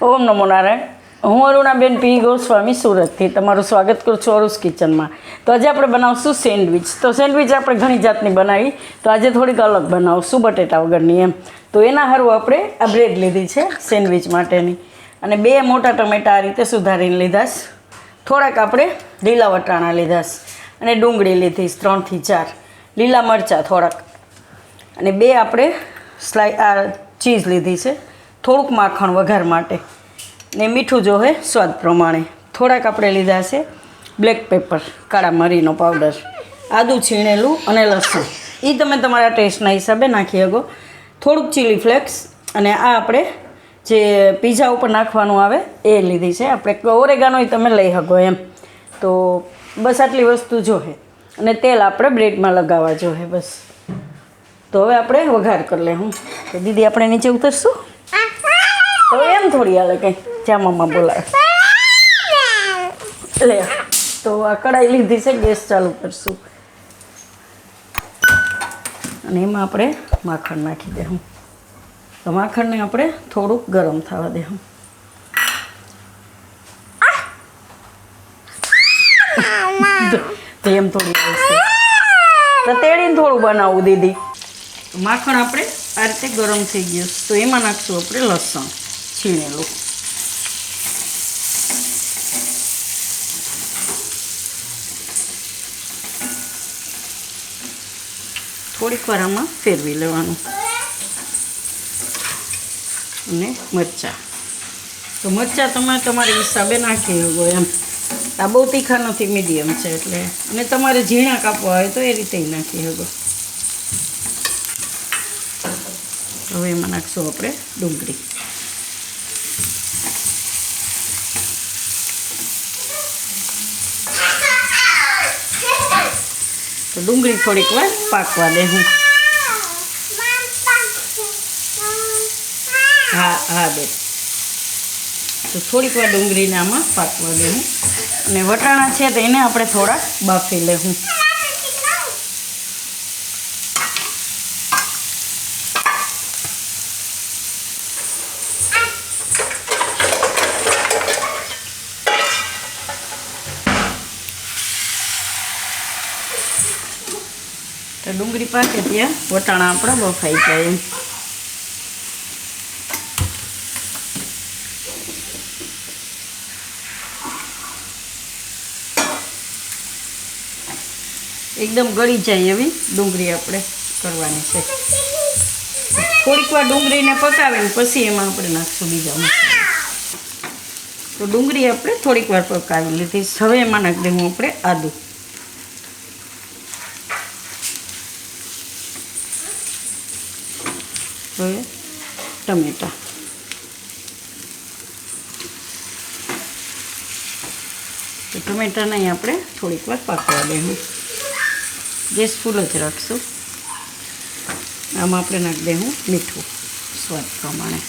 ઓમ નમો નારાયણ. હું અરુણાબેન પી ગોસ્વામી સુરતથી તમારું સ્વાગત કરું છું અરુસ કિચનમાં. તો આજે આપણે બનાવશું સેન્ડવિચ. તો સેન્ડવિચ આપણે ઘણી જાતની બનાવી, તો આજે થોડીક અલગ બનાવશું બટેટા વગરની એમ. તો એના હારું આપણે આ બ્રેડ લીધી છે સેન્ડવિચ માટેની, અને 2 મોટા ટમેટા આ રીતે સુધારીને લીધા છે. થોડાક આપણે લીલા વટાણા લીધા છે, અને ડુંગળી લીધી 3 થી 4, લીલા મરચાં થોડાક, અને 2 આપણે ચીઝ લીધી છે, થોડુંક માખણ વઘાર માટે, ને મીઠું જોહે સ્વાદ પ્રમાણે. થોડાક આપણે લીધા છે બ્લેક પેપર, કાળા મરીનો પાવડર, આદું છીણેલું અને લસણ, એ તમે તમારા ટેસ્ટના હિસાબે નાખી શકો. થોડુંક ચીલી ફ્લેક્સ, અને આ આપણે જે પીઝા ઉપર નાખવાનું આવે એ લીધી છે. આપણે ઓરેગાનો તમે લઈ શકો એમ. તો બસ આટલી વસ્તુ જોહે, અને તેલ આપણે બ્રેડમાં લગાવવા જોહે બસ. તો હવે આપણે વઘાર કરી લેવું. તો દીદી આપણે નીચે ઉતરશું. તો એમ થોડી હાલે કંઈ, જ્યાં મમ્મા બોલાવે લે. તો આ કઢાઈ લીધી છે, ગેસ ચાલુ કરશું, અને એમાં આપણે માખણ નાખી દઉં. તો માખણને આપણે થોડુંક ગરમ થવા દઉં. તો એમ થોડી આવશે, તો તેડીને થોડું બનાવવું દીદી. માખણ આપણે આ રીતે ગરમ થઈ ગયું, તો એમાં નાખશું આપણે લસણ છીણેલું. થોડીક વાર આમાં ફેરવી લેવાનું. અને મરચાં, તો મરચાં તમે તમારા હિસાબે નાખી શકો એમ. આ બહુ તીખા નથી, મીડિયમ છે એટલે. અને તમારે ઝીણા કાપવા હોય તો એ રીતે નાખી શકો. હવે એમાં નાખશું આપણે ડુંગળી. તો ડુંગળી થોડીક વાર પાકવા દેવું. હા બે. તો થોડીક વાર ડુંગળીને આમાં પાકવા દેવું. અને વટાણા છે તો એને આપણે થોડા બાફી લેવું. તો ડુંગળી પાકે ત્યાં વટાણા આપણા બફાઈ જાય એમ. એકદમ ગળી જાય એવી ડુંગળી આપણે કરવાની છે. થોડીક વાર ડુંગળીને પકાવીને પછી એમાં આપણે નાખશું બીજા મસાલા. તો ડુંગળી આપણે થોડીક વાર પકાવી લીધી. હવે એમાં નાખી દઉં આપણે આદું. હવે ટમેટા, તો ટમેટાને અહીં આપણે થોડીક વાર પાકવા દઈશું. ગેસ ફૂલ જ રાખશું. આમાં આપણે નાખી દઈશું મીઠું સ્વાદ પ્રમાણે.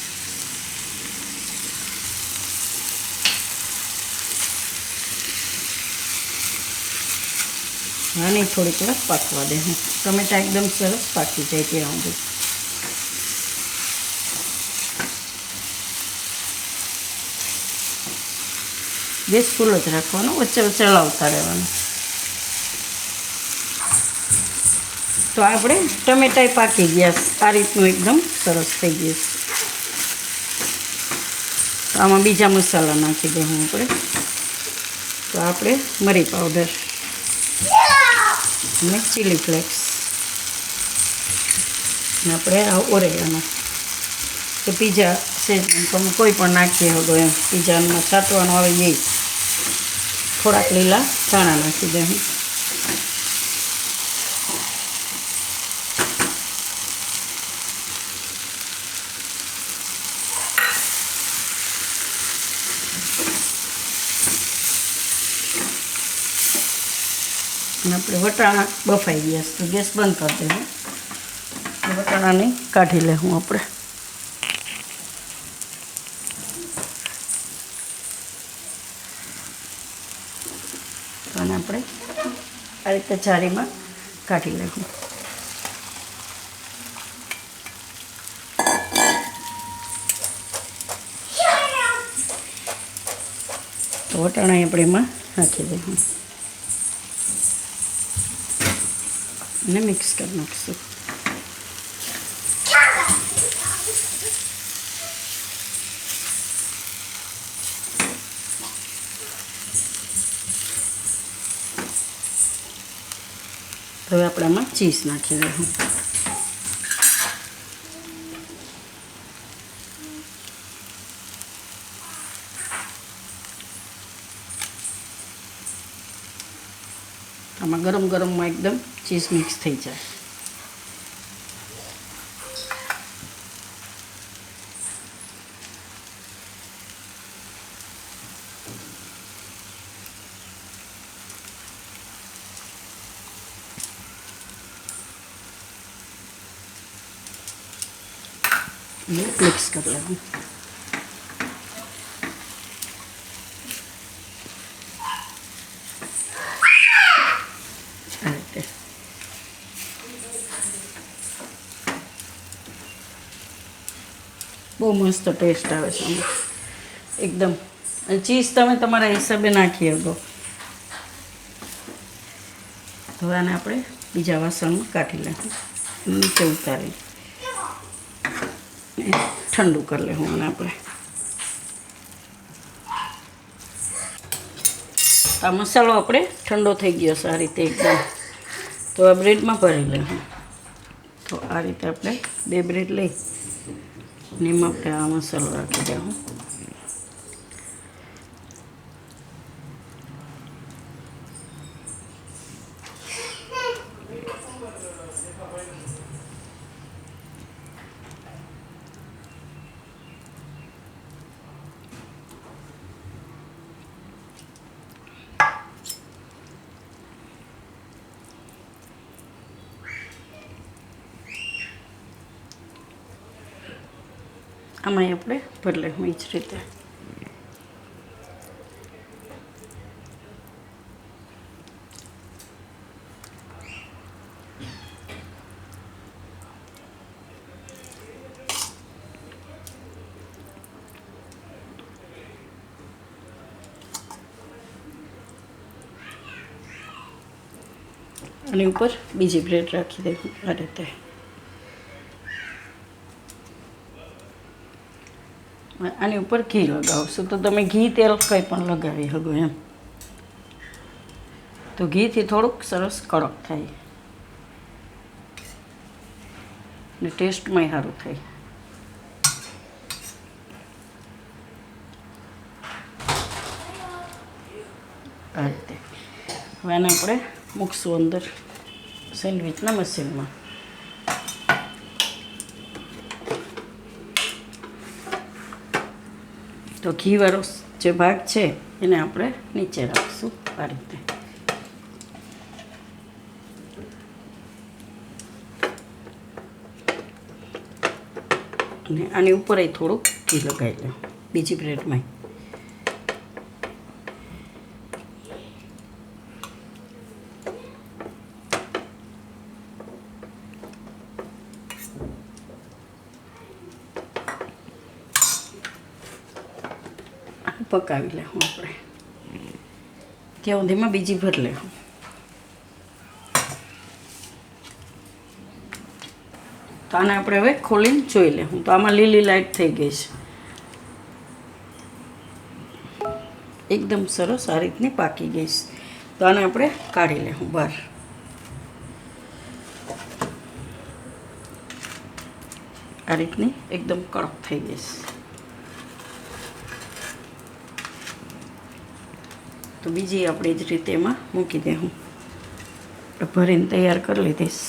આને થોડીક વાર પાકવા દઈશું. ટમેટા એકદમ સરસ પાકી જાય ત્યાં સુધી. ગેસ ફૂલ જ રાખવાનો, વચ્ચે વચ્ચે હલાવતા રહેવાનું. તો આપણે ટમેટાય પાકી ગયા, આ રીતનું એકદમ સરસ થઈ ગયું. તો આમાં બીજા મસાલા નાખી દઉં આપણે. તો આપણે મરી પાવડર અને ચીલી ફ્લેક્સ, અને આપણે આ ઓરેગાનો. તો પીઝા છે તમે કોઈ પણ નાખી શકો એમ. પીઝામાં છાંટવાનું આવે એ. થોડાક લીલા ધાણા નાખી દઉં. અને આપણે વટાણા બફાઈ ગયા, તો ગેસ બંધ કરી દેવું. વટાણાને કાઢી લેવું આપણે. અને આપણે આ રીતે જારીમાં કાઢી લેવું. વટાણા આપણે એમાં નાખી દઈશું અને મિક્સ કરી નાખીશું. હવે આપણે આમાં ચીઝ નાખી દઈશું. આમાં ગરમ ગરમમાં એકદમ ચીઝ મિક્સ થઈ જાય. મિક્સ કરી લેવું. બહુ મસ્ત ટેસ્ટ આવે છે એકદમ. ચીઝ તમે તમારા હિસાબે નાખી શકો. હવે આને આપણે બીજા વાસણમાં કાઢી લઈશું, નીચે ઉતારી ઠંડુ કરી લેવું. અને આપણે આ મસાલો આપણે ઠંડો થઈ ગયો છે આ રીતે એકદમ. તો આ બ્રેડમાં ભરી લેવું. તો આ રીતે આપણે 2 બ્રેડ લઈ અને એમાં આપણે આ મસાલો રાખી દેવું. આમાં આપણે ભરી લઈશું એ જ રીતે. આની ઉપર બીજી બ્રેડ રાખી દઈશું આ રીતે. આની ઉપર ઘી લગાવશું તો તમે ઘી તેલ કંઈ પણ લગાવી શકો એમ. તો ઘીથી થોડુંક સરસ કડક થાય ને ટેસ્ટમાંય સારું થાય. આ રીતે હવે આને આપણે મૂકશું અંદર સેન્ડવિચના મશીનમાં. તો ઘીવાળો જે ભાગ છે એને આપણે નીચે રાખીશું આ રીતે. અને આની ઉપર થોડુંક ઘી લગાવી લો બીજી બ્રેડમાં. પકાવી લેવું આપણે ત્યાં સુધીમાં બીજી ભરી લેવું. તો આને આપણે હવે ખોલીને જોઈ લેવું. તો આમાં લીલી લાઈટ થઈ ગઈ છે એકદમ સરસ આ રીતની પાકી ગઈ છે. તો આને આપણે કાઢી લેવું બહાર. આ રીતની એકદમ કડક થઈ ગઈ છે. તો બીજી આપણે જ રીતે એમાં મૂકી દઉં. ભરીને તૈયાર કરી લીધીશ.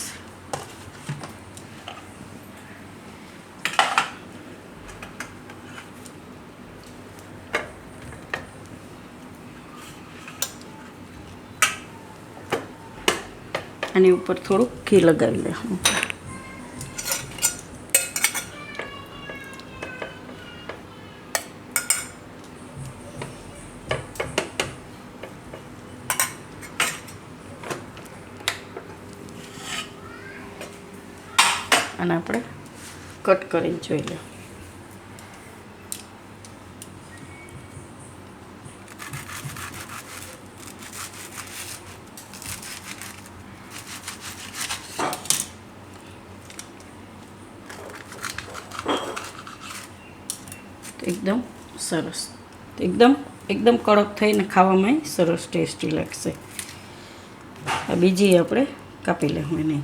આની ઉપર થોડુંક ઘી લગાવી લેવું. અને આપણે કટ કરીને જોઈ લઈએ. એકદમ સરસ, એકદમ એકદમ કડક થઈને ખાવામાં સરસ ટેસ્ટી લાગશે. આ બીજી આપણે કાપી લેવું એને.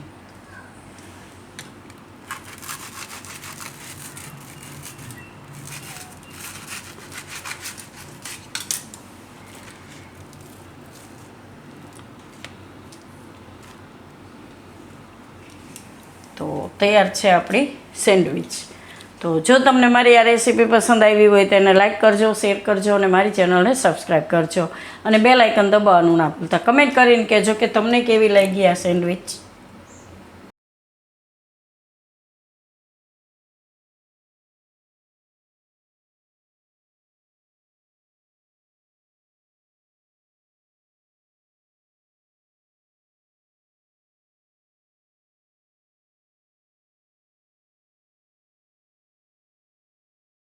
તો તૈયાર છે આપણી સેન્ડવિચ. તો જો તમને મારી આ રેસીપી પસંદ આવી હોય તો એને લાઇક કરજો, શેર કરજો અને મારી ચેનલને સબસ્ક્રાઈબ કરજો અને બેલ આઇકન દબાવવાનું ના ભૂલતા. કમેન્ટ કરીને કહેજો કે તમને કેવી લાગી આ સેન્ડવિચ.